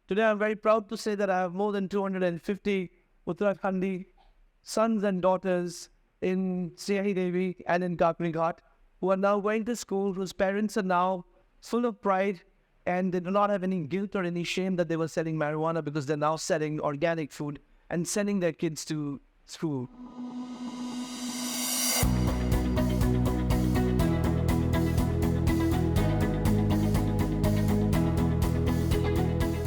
Today, I'm very proud to say that I have more than 250 Uttarakhandi sons and daughters in Siahi Devi and in Kakri Ghat who are now going to school, whose parents are now full of pride and they do not have any guilt or any shame that they were selling marijuana because they're now selling organic food and sending their kids to school.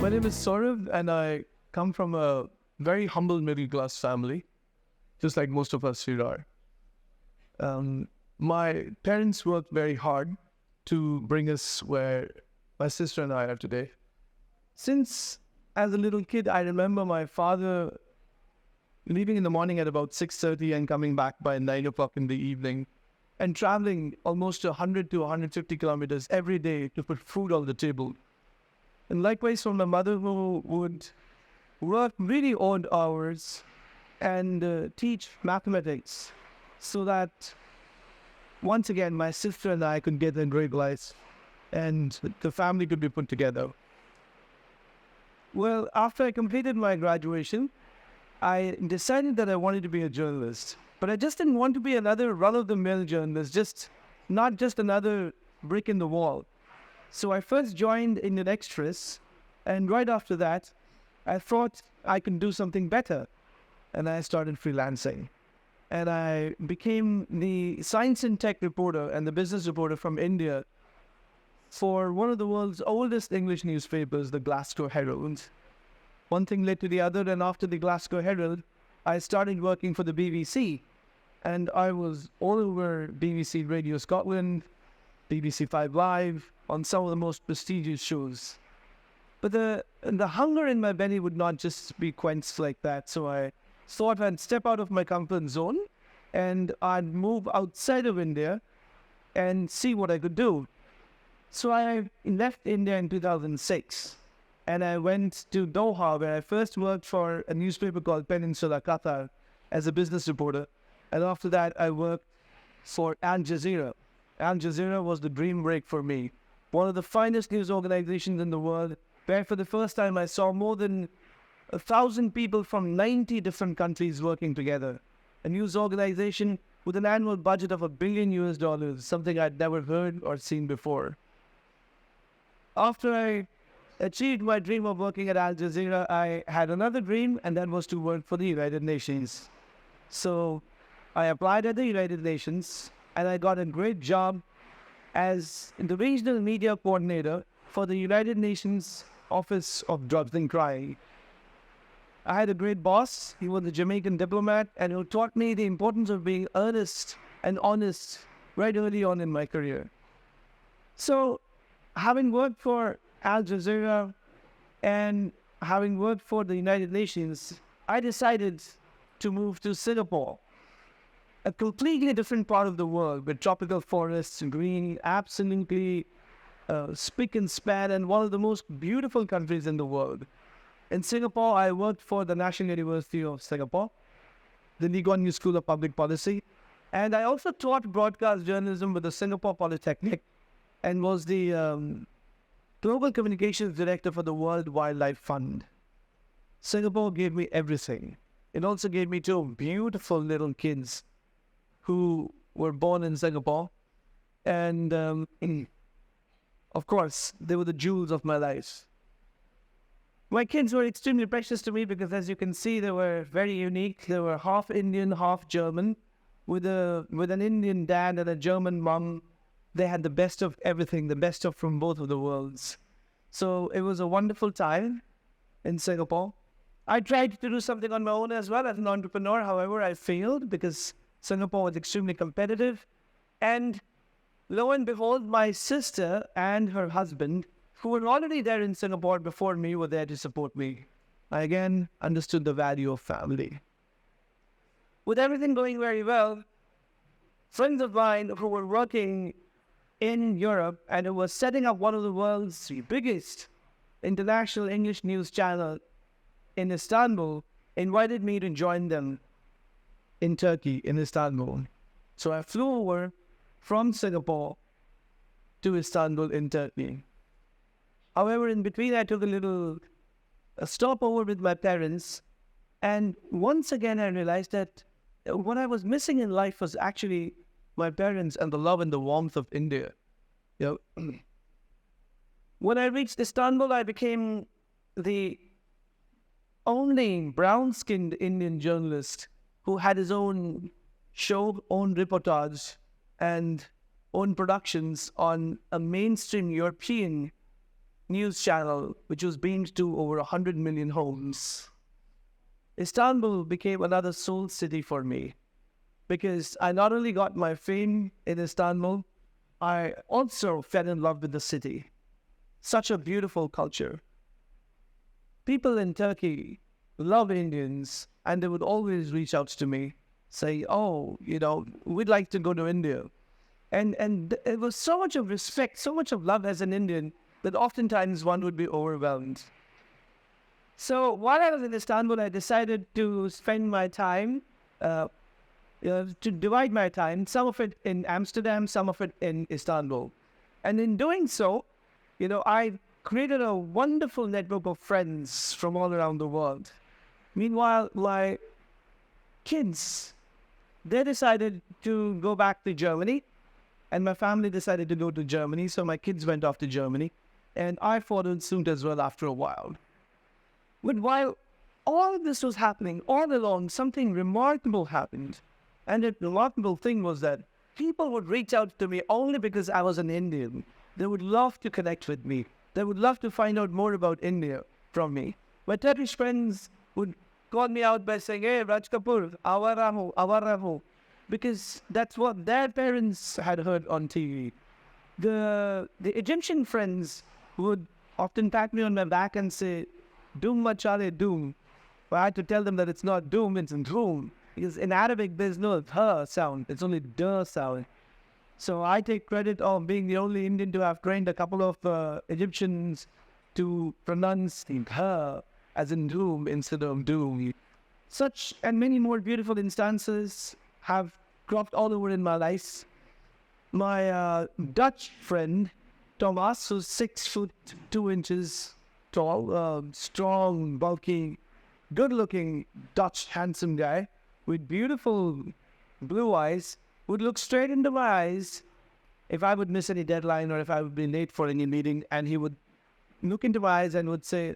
My name is Sourav and I come from a very humble middle class family, just like most of us here are. My parents worked very hard to bring us where my sister and I are today. Since as a little kid, I remember my father leaving in the morning at about 6:30 and coming back by 9 o'clock in the evening and traveling almost 100 to 150 kilometers every day to put food on the table. And likewise from my mother, who would work really odd hours and teach mathematics so that once again my sister and I could get a great life and the family could be put together. Well, after I completed my graduation, I decided that I wanted to be a journalist. But I just didn't want to be another run-of-the-mill journalist, not just another brick in the wall. So I first joined Indian Express, and right after that, I thought I could do something better. And I started freelancing. And I became the science and tech reporter and the business reporter from India for one of the world's oldest English newspapers, the Glasgow Herald. One thing led to the other, and after the Glasgow Herald, I started working for the BBC. And I was all over BBC Radio Scotland, BBC 5 Live, on some of the most prestigious shows. But the hunger in my belly would not just be quenched like that, so I thought I'd step out of my comfort zone and I'd move outside of India and see what I could do. So I left India in 2006 and I went to Doha, where I first worked for a newspaper called Peninsula Qatar as a business reporter. And after that, I worked for Al Jazeera. Al Jazeera was the dream break for me. One of the finest news organizations in the world, where for the first time I saw more than 1,000 people from 90 different countries working together. A news organization with an annual budget of $1 billion, something I'd never heard or seen before. After I achieved my dream of working at Al Jazeera, I had another dream, and that was to work for the United Nations. So I applied at the United Nations, and I got a great job as the regional media coordinator for the United Nations Office of Drugs and Crime. I had a great boss. He was a Jamaican diplomat, and who taught me the importance of being earnest and honest right early on in my career. So, having worked for Al Jazeera and having worked for the United Nations, I decided to move to Singapore, a completely different part of the world with tropical forests, green, absolutely spick and span, and one of the most beautiful countries in the world. In Singapore, I worked for the National University of Singapore, the Lee Kuan Yew School of Public Policy, and I also taught broadcast journalism with the Singapore Polytechnic and was the Global Communications Director for the World Wildlife Fund. Singapore gave me everything. It also gave me two beautiful little kids who were born in Singapore. And of course, they were the jewels of my life. My kids were extremely precious to me because, as you can see, they were very unique. They were half Indian, half German, with an Indian dad and a German mom. They had the best of everything, the best of from both of the worlds. So it was a wonderful time in Singapore. I tried to do something on my own as well as an entrepreneur. However, I failed because Singapore was extremely competitive. And lo and behold, my sister and her husband, who were already there in Singapore before me, were there to support me. I again understood the value of family. With everything going very well, friends of mine who were working in Europe and who were setting up one of the world's biggest international English news channel in Istanbul invited me to join them in Turkey, in Istanbul. So I flew over from Singapore to Istanbul in Turkey. However, in between, I took a little a stopover with my parents. And once again, I realized that what I was missing in life was actually my parents and the love and the warmth of India. You know, when I reached Istanbul, I became the only brown-skinned Indian journalist who had his own show, own reportage, and own productions on a mainstream European news channel, which was beamed to over 100 million homes. Istanbul became another soul city for me because I not only got my fame in Istanbul, I also fell in love with the city. Such a beautiful culture. People in Turkey love Indians, and they would always reach out to me, say, oh, we'd like to go to India. And it was so much of respect, so much of love as an Indian that oftentimes one would be overwhelmed. So while I was in Istanbul, I decided to spend my time, to divide my time, some of it in Amsterdam, some of it in Istanbul. And in doing so, I created a wonderful network of friends from all around the world. Meanwhile, my kids, they decided to go back to Germany, and my family decided to go to Germany, so my kids went off to Germany, and I followed suit as well after a while. But while all of this was happening, all along, something remarkable happened. And the remarkable thing was that people would reach out to me only because I was an Indian. They would love to connect with me. They would love to find out more about India from me. My Turkish friends would call me out by saying, hey, Raj Kapoor, awaraho, awaraho, because that's what their parents had heard on TV. The Egyptian friends would often pat me on my back and say, Doom machale doom. But I had to tell them that it's not doom, it's doom. Because in Arabic, there's no th sound. It's only d sound. So I take credit of being the only Indian to have trained a couple of Egyptians to pronounce the th as in doom instead of doom. Such and many more beautiful instances have cropped all over in my life. My Dutch friend, Thomas, who's 6'2" tall, strong, bulky, good-looking Dutch handsome guy with beautiful blue eyes, would look straight into my eyes if I would miss any deadline or if I would be late for any meeting, and he would look into my eyes and would say,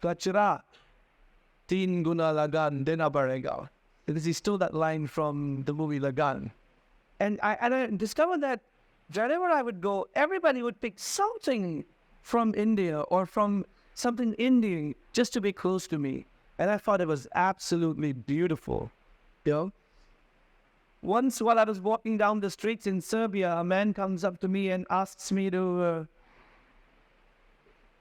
Kachra, teen guna lagan dena barega. Because he stole that line from the movie Lagan. And I discovered that wherever I would go, everybody would pick something from India or from something Indian just to be close to me. And I thought it was absolutely beautiful. Once while I was walking down the streets in Serbia, a man comes up to me and asks me to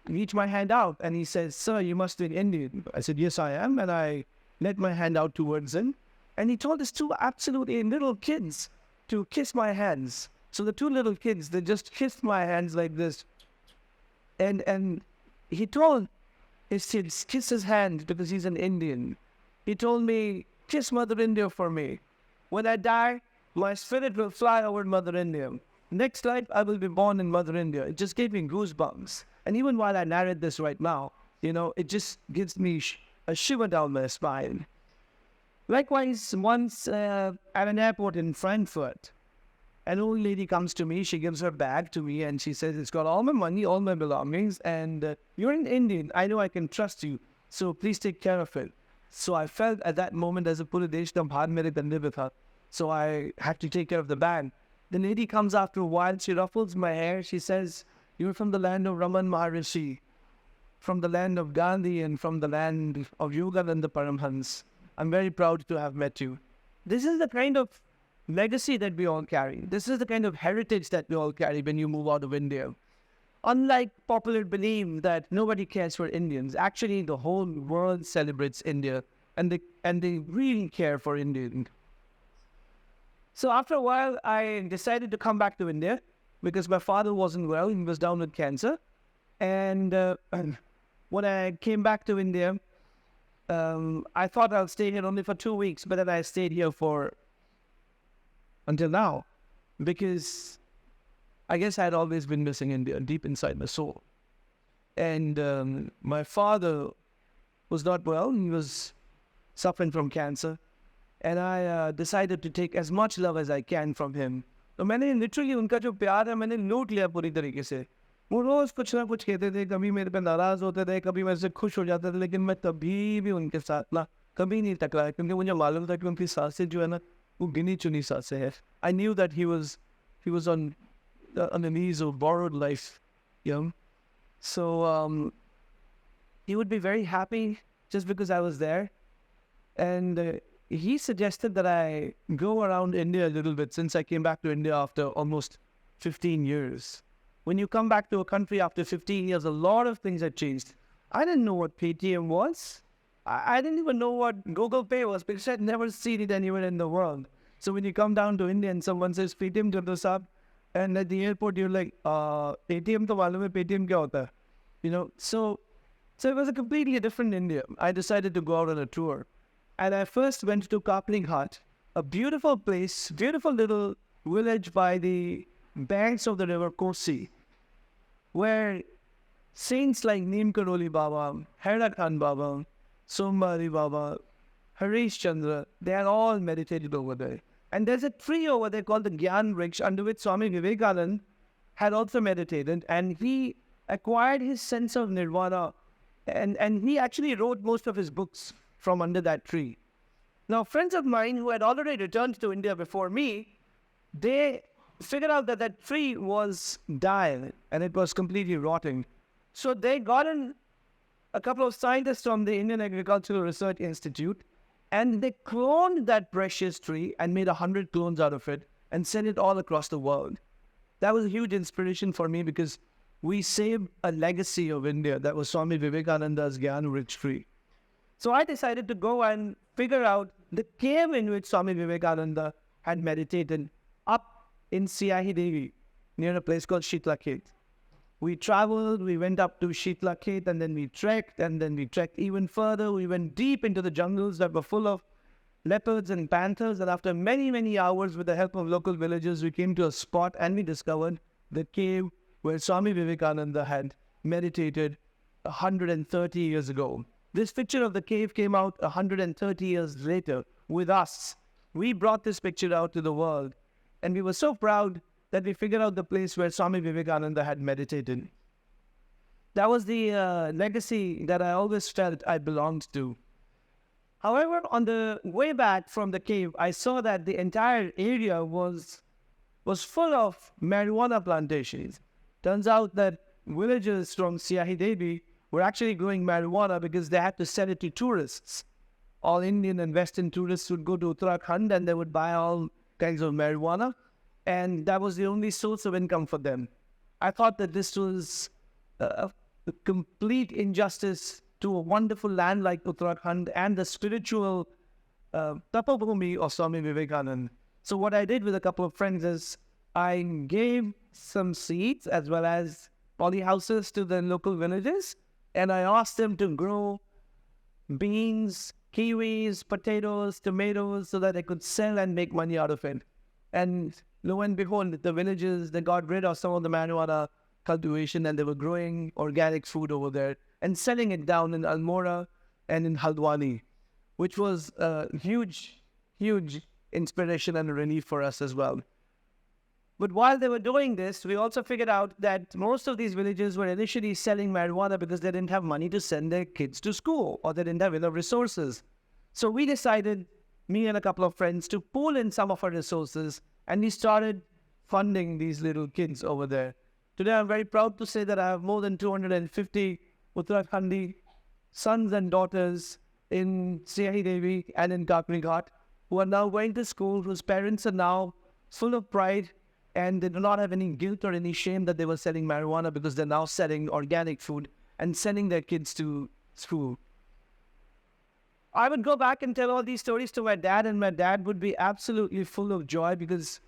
reach my hand out. And he says, sir, you must be Indian. I said, yes, I am. And I let my hand out towards him. And he told his two absolutely little kids to kiss my hands. So the two little kids, they just kissed my hands like this. And he told his kids, kiss his hand because he's an Indian. He told me, kiss Mother India for me. When I die, my spirit will fly over Mother India. Next life, I will be born in Mother India. It just gave me goosebumps. And even while I narrate this right now, it just gives me a shiver down my spine. Likewise, once at an airport in Frankfurt, an old lady comes to me, she gives her bag to me, and she says, it's got all my money, all my belongings, and you're an Indian, I know I can trust you, so please take care of it. So I felt at that moment as a Pura Desh ka bhar mere kandhe pe tha, so I had to take care of the bag. The lady comes after a while, she ruffles my hair, she says, you're from the land of Raman Maharishi, from the land of Gandhi, and from the land of Yogananda Paramhans. I'm very proud to have met you. This is the kind of legacy that we all carry. This is the kind of heritage that we all carry when you move out of India. Unlike popular belief that nobody cares for Indians, actually the whole world celebrates India, and they really care for Indians. So after a while, I decided to come back to India because my father wasn't well. He was down with cancer. And when I came back to India, I thought I'll stay here only for 2 weeks, but then I stayed here until now, because I guess I had always been missing India deep inside my soul. And my father was not well. He was suffering from cancer. And I decided to take as much love as I can from him. तो मैंने literally उनका जो प्यार है मैंने लूट लिया पूरी तरीके से. वो रोज कुछ ना कुछ कहते थे, कभी मेरे पे नाराज होते थे, कभी मेरे से खुश हो जाते थे, लेकिन मैं कभी भी उनके साथ ना कभी नहीं टकराया, क्योंकि मुझे मालूम था कि उनकी सांसें जो है ना वो गिनी चुनी सांसें हैं. I knew that he was on the knees of borrowed life, you know. So he would be very happy just because I was there. And he suggested that I go around India a little bit since I came back to India after almost 15 years. When you come back to a country after 15 years, a lot of things have changed. I didn't know what Paytm was. I didn't even know what Google Pay was because I'd never seen it anywhere in the world. So when you come down to India and someone says Paytm to the sub, and at the airport you're like, Paytm to malum hai, Paytm kya hota hai? You know, so it was a completely different India. I decided to go out on a tour. And I first went to Kapling, a beautiful place, beautiful little village by the banks of the river Kosi, where saints like Neem Karoli Baba, Haida Khan Baba, Sombari Baba, Harish Chandra, they are all meditated over there. And there's a tree over there called the Gyan Vriksha, under which Swami Vivekananda had also meditated, and he acquired his sense of nirvana, and he actually wrote most of his books from under that tree. Now, friends of mine who had already returned to India before me, they figured out that that tree was dying and it was completely rotting. So they got in a couple of scientists from the Indian Agricultural Research Institute, and they cloned that precious tree and made 100 clones out of it and sent it all across the world. That was a huge inspiration for me because we saved a legacy of India that was Swami Vivekananda's Gyan Vriksha tree. So I decided to go and figure out the cave in which Swami Vivekananda had meditated up in Siahi Devi, near a place called Shitla Khet. We traveled, we went up to Shitla Khet, and then we trekked even further. We went deep into the jungles that were full of leopards and panthers, and after many, many hours with the help of local villagers, we came to a spot and we discovered the cave where Swami Vivekananda had meditated 130 years ago. This picture of the cave came out 130 years later with us. We brought this picture out to the world, and we were so proud that we figured out the place where Swami Vivekananda had meditated. That was the legacy that I always felt I belonged to. However, on the way back from the cave, I saw that the entire area was full of marijuana plantations. Turns out that villagers from Siahi Devi were actually growing marijuana because they had to sell it to tourists. All Indian and Western tourists would go to Uttarakhand and they would buy all kinds of marijuana, and that was the only source of income for them. I thought that this was a complete injustice to a wonderful land like Uttarakhand and the spiritual tapabhumi of Swami Vivekananda. So what I did with a couple of friends is I gave some seeds as well as polyhouses to the local villages, and I asked them to grow beans, kiwis, potatoes, tomatoes, so that they could sell and make money out of it. And lo and behold, the villages, they got rid of some of the marijuana cultivation and they were growing organic food over there and selling it down in Almora and in Haldwani, which was a huge, huge inspiration and a relief for us as well. But while they were doing this, we also figured out that most of these villages were initially selling marijuana because they didn't have money to send their kids to school or they didn't have enough resources. So we decided, me and a couple of friends, to pool in some of our resources, and we started funding these little kids over there. Today, I'm very proud to say that I have more than 250 Uttarakhandi sons and daughters in Siahi Devi and in Kapling Ghat who are now going to school, whose parents are now full of pride, and they do not have any guilt or any shame that they were selling marijuana because they're now selling organic food and sending their kids to school. I would go back and tell all these stories to my dad, and my dad would be absolutely full of joy because,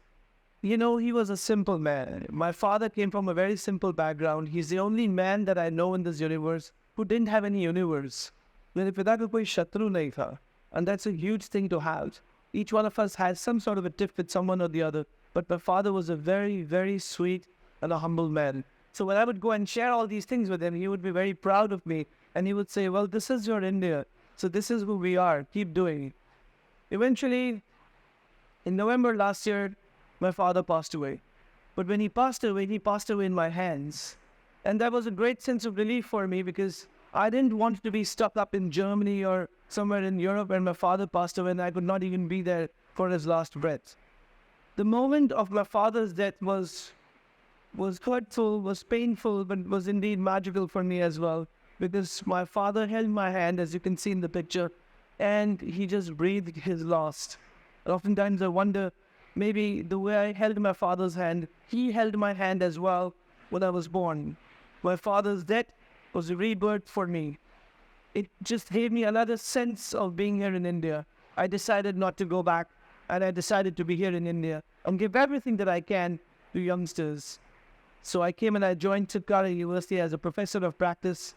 you know, he was a simple man. My father came from a very simple background. He's the only man that I know in this universe who didn't have any universe. मेरे पिता का कोई शत्रु नहीं था. And that's a huge thing to have. Each one of us has some sort of a tiff with someone or the other. But my father was a very, very sweet and a humble man. So when I would go and share all these things with him, he would be very proud of me And he would say, well, this is your India. So this is who we are. Keep doing it. Eventually, in November last year, my father passed away. But when he passed away in my hands. And that was a great sense of relief for me because I didn't want to be stuck up in Germany or somewhere in Europe when my father passed away and I could not even be there for his last breath. The moment of my father's death was hurtful, was painful, but was indeed magical for me as well. Because my father held my hand, as you can see in the picture, and he just breathed his last. And oftentimes I wonder, maybe the way I held my father's hand, he held my hand as well when I was born. My father's death was a rebirth for me. It just gave me another sense of being here in India. I decided not to go back, and I decided to be here in India and give everything that I can to youngsters. So I came and I joined Chitkara University as a professor of practice,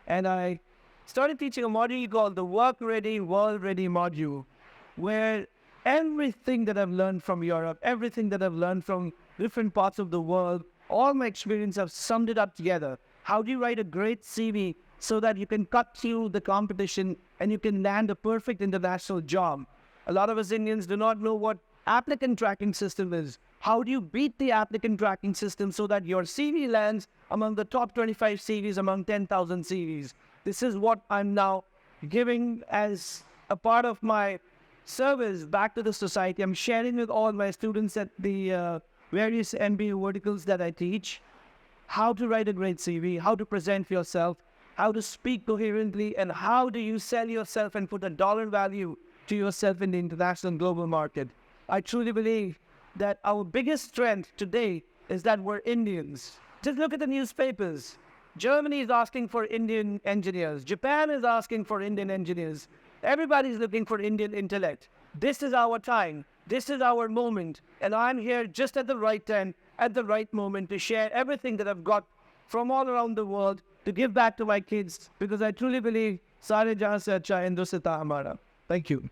and I started teaching a module called the Work Ready, World Ready module, where everything that I've learned from Europe, everything that I've learned from different parts of the world, all my experience, I've summed it up together. How do you write a great CV so that you can cut through the competition and you can land a perfect international job? A lot of us Indians do not know what applicant tracking system is. How do you beat the applicant tracking system so that your CV lands among the top 25 CVs among 10,000 CVs? This is what I'm now giving as a part of my service back to the society. I'm sharing with all my students at the various MBA verticals that I teach how to write a great CV, how to present yourself, how to speak coherently, and how do you sell yourself and put a dollar value to yourself in the international global market. I truly believe that our biggest strength today is that we're Indians. Just look at the newspapers. Germany is asking for Indian engineers. Japan is asking for Indian engineers. Everybody's looking for Indian intellect. This is our time. This is our moment. And I'm here just at the right time, at the right moment to share everything that I've got from all around the world to give back to my kids because I truly believe Sare jahan se acha Hindu se tha hamara. Thank you.